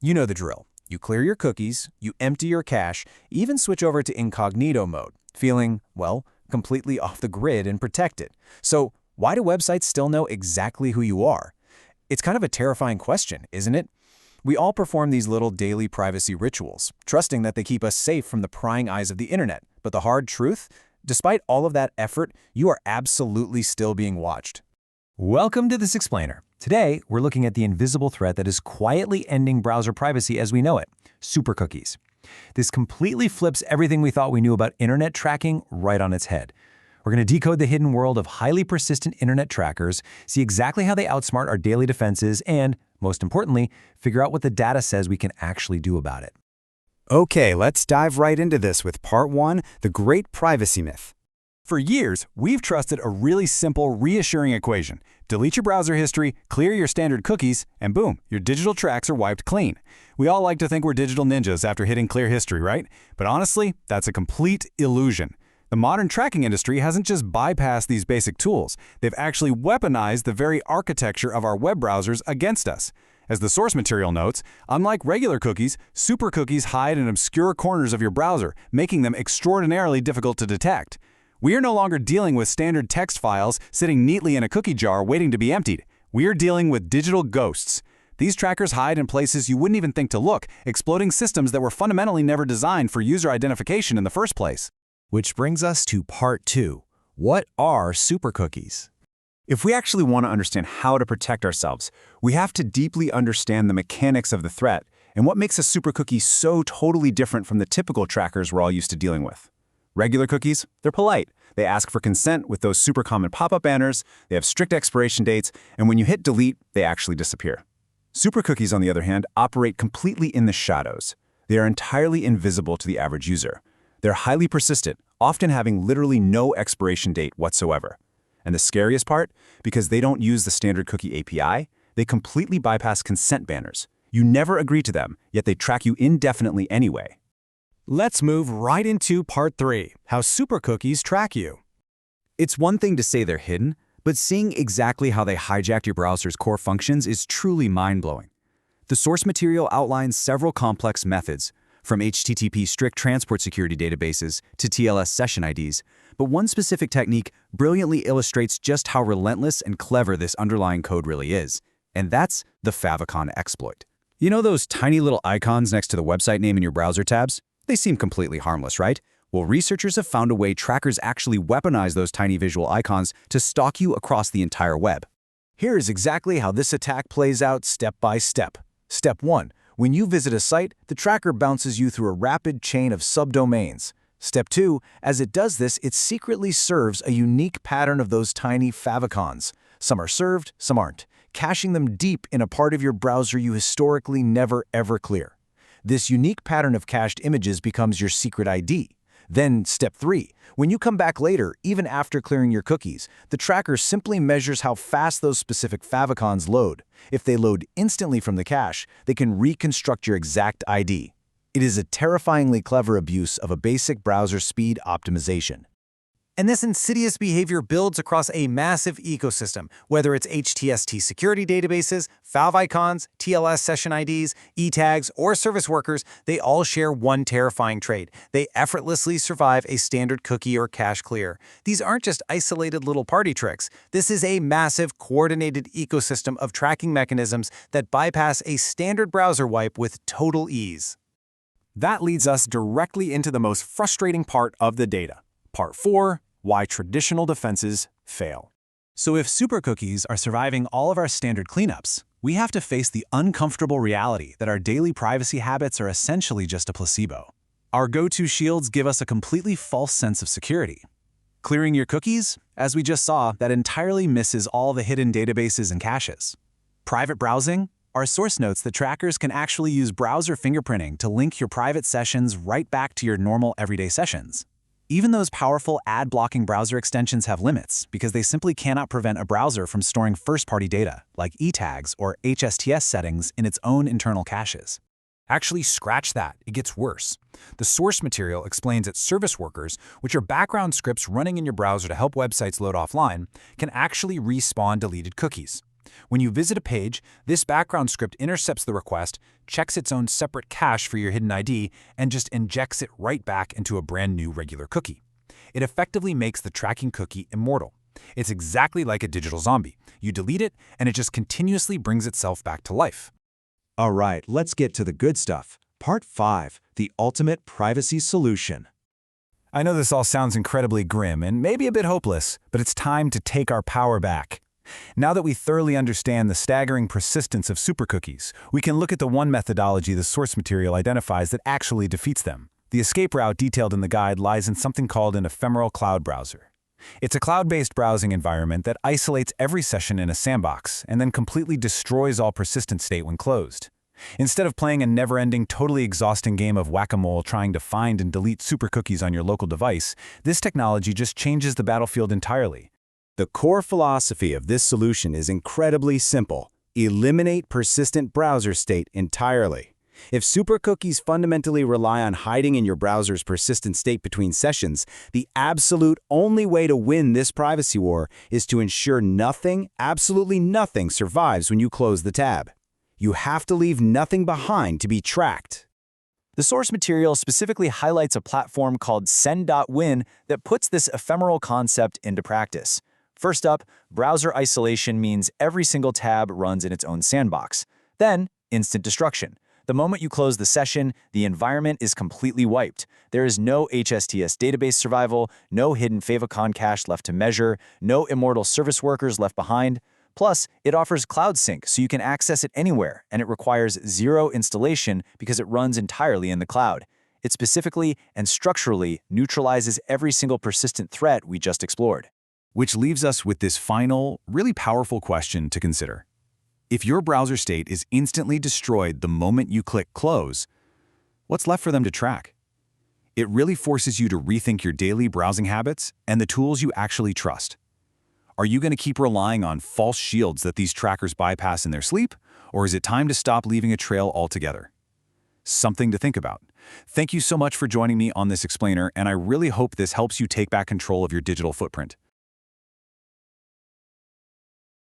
You know the drill. You clear your cookies, you empty your cache, even switch over to incognito mode, feeling, well, completely off the grid and protected. So why do websites still know exactly who you are? It's kind of a terrifying question, isn't it? We all perform these little daily privacy rituals, trusting that they keep us safe from the prying eyes of the internet. But the hard truth? Despite all of that effort, you are absolutely still being watched. Welcome to This Explainer. Today, we're looking at the invisible threat that is quietly ending browser privacy as we know it, supercookies. This completely flips everything we thought we knew about internet tracking right on its head. We're going to decode the hidden world of highly persistent internet trackers, see exactly how they outsmart our daily defenses, and, most importantly, figure out what the data says we can actually do about it. Okay, let's dive right into this with Part 1, the Great Privacy Myth. For years, we've trusted a really simple, reassuring equation. Delete your browser history, clear your standard cookies, and boom, your digital tracks are wiped clean. We all like to think we're digital ninjas after hitting clear history, right? But honestly, that's a complete illusion. The modern tracking industry hasn't just bypassed these basic tools. They've actually weaponized the very architecture of our web browsers against us. As the source material notes, unlike regular cookies, supercookies hide in obscure corners of your browser, making them extraordinarily difficult to detect. We are no longer dealing with standard text files sitting neatly in a cookie jar waiting to be emptied. We are dealing with digital ghosts. These trackers hide in places you wouldn't even think to look, exploiting systems that were fundamentally never designed for user identification in the first place. Which brings us to Part 2. What are supercookies? If we actually want to understand how to protect ourselves, we have to deeply understand the mechanics of the threat and what makes a supercookie so totally different from the typical trackers we're all used to dealing with. Regular cookies, they're polite. They ask for consent with those super common pop-up banners, they have strict expiration dates, and when you hit delete, they actually disappear. Supercookies, on the other hand, operate completely in the shadows. They are entirely invisible to the average user. They're highly persistent, often having literally no expiration date whatsoever. And the scariest part, because they don't use the standard cookie API, they completely bypass consent banners. You never agree to them, yet they track you indefinitely anyway. Let's move right into Part 3, how supercookies track you. It's one thing to say they're hidden, but seeing exactly how they hijacked your browser's core functions is truly mind-blowing. The source material outlines several complex methods, from HTTP strict transport security databases to TLS session IDs, but one specific technique brilliantly illustrates just how relentless and clever this underlying code really is, and that's the favicon exploit. You know those tiny little icons next to the website name in your browser tabs? They seem completely harmless, right? Well, researchers have found a way trackers actually weaponize those tiny visual icons to stalk you across the entire web. Here is exactly how this attack plays out step by step. Step 1. When you visit a site, the tracker bounces you through a rapid chain of subdomains. Step 2. As it does this, it secretly serves a unique pattern of those tiny favicons. Some are served, some aren't, caching them deep in a part of your browser you historically never ever clear. This unique pattern of cached images becomes your secret ID. Then, Step 3. When you come back later, even after clearing your cookies, the tracker simply measures how fast those specific favicons load. If they load instantly from the cache, they can reconstruct your exact ID. It is a terrifyingly clever abuse of a basic browser speed optimization. And this insidious behavior builds across a massive ecosystem, whether it's HTTP security databases, favicons, TLS session IDs, e-tags, or service workers. They all share one terrifying trait. They effortlessly survive a standard cookie or cache clear. These aren't just isolated little party tricks. This is a massive, coordinated ecosystem of tracking mechanisms that bypass a standard browser wipe with total ease. That leads us directly into the most frustrating part of the data. Part 4, why traditional defenses fail. So if supercookies are surviving all of our standard cleanups, we have to face the uncomfortable reality that our daily privacy habits are essentially just a placebo. Our go-to shields give us a completely false sense of security. Clearing your cookies, as we just saw, that entirely misses all the hidden databases and caches. Private browsing are source notes that trackers can actually use browser fingerprinting to link your private sessions right back to your normal everyday sessions. Even those powerful ad-blocking browser extensions have limits because they simply cannot prevent a browser from storing first-party data, like e-tags or HSTS settings, in its own internal caches. Actually, scratch that. It gets worse. The source material explains that service workers, which are background scripts running in your browser to help websites load offline, can actually respawn deleted cookies. When you visit a page, this background script intercepts the request, checks its own separate cache for your hidden ID, and just injects it right back into a brand new regular cookie. It effectively makes the tracking cookie immortal. It's exactly like a digital zombie. You delete it, and it just continuously brings itself back to life. All right, let's get to the good stuff. Part 5, the ultimate privacy solution. I know this all sounds incredibly grim and maybe a bit hopeless, but it's time to take our power back. Now that we thoroughly understand the staggering persistence of supercookies, we can look at the one methodology the source material identifies that actually defeats them. The escape route detailed in the guide lies in something called an ephemeral cloud browser. It's a cloud-based browsing environment that isolates every session in a sandbox and then completely destroys all persistent state when closed. Instead of playing a never-ending, totally exhausting game of whack-a-mole trying to find and delete supercookies on your local device, this technology just changes the battlefield entirely. The core philosophy of this solution is incredibly simple. Eliminate persistent browser state entirely. If supercookies fundamentally rely on hiding in your browser's persistent state between sessions, the absolute only way to win this privacy war is to ensure nothing, absolutely nothing, survives when you close the tab. You have to leave nothing behind to be tracked. The source material specifically highlights a platform called Sendwin that puts this ephemeral concept into practice. First up, browser isolation means every single tab runs in its own sandbox. Then, instant destruction. The moment you close the session, the environment is completely wiped. There is no HSTS database survival, no hidden favicon cache left to measure, no immortal service workers left behind. Plus, it offers cloud sync so you can access it anywhere, and it requires zero installation because it runs entirely in the cloud. It specifically and structurally neutralizes every single persistent threat we just explored. Which leaves us with this final, really powerful question to consider. If your browser state is instantly destroyed the moment you click close, what's left for them to track? It really forces you to rethink your daily browsing habits and the tools you actually trust. Are you going to keep relying on false shields that these trackers bypass in their sleep, or is it time to stop leaving a trail altogether? Something to think about. Thank you so much for joining me on this explainer, and I really hope this helps you take back control of your digital footprint.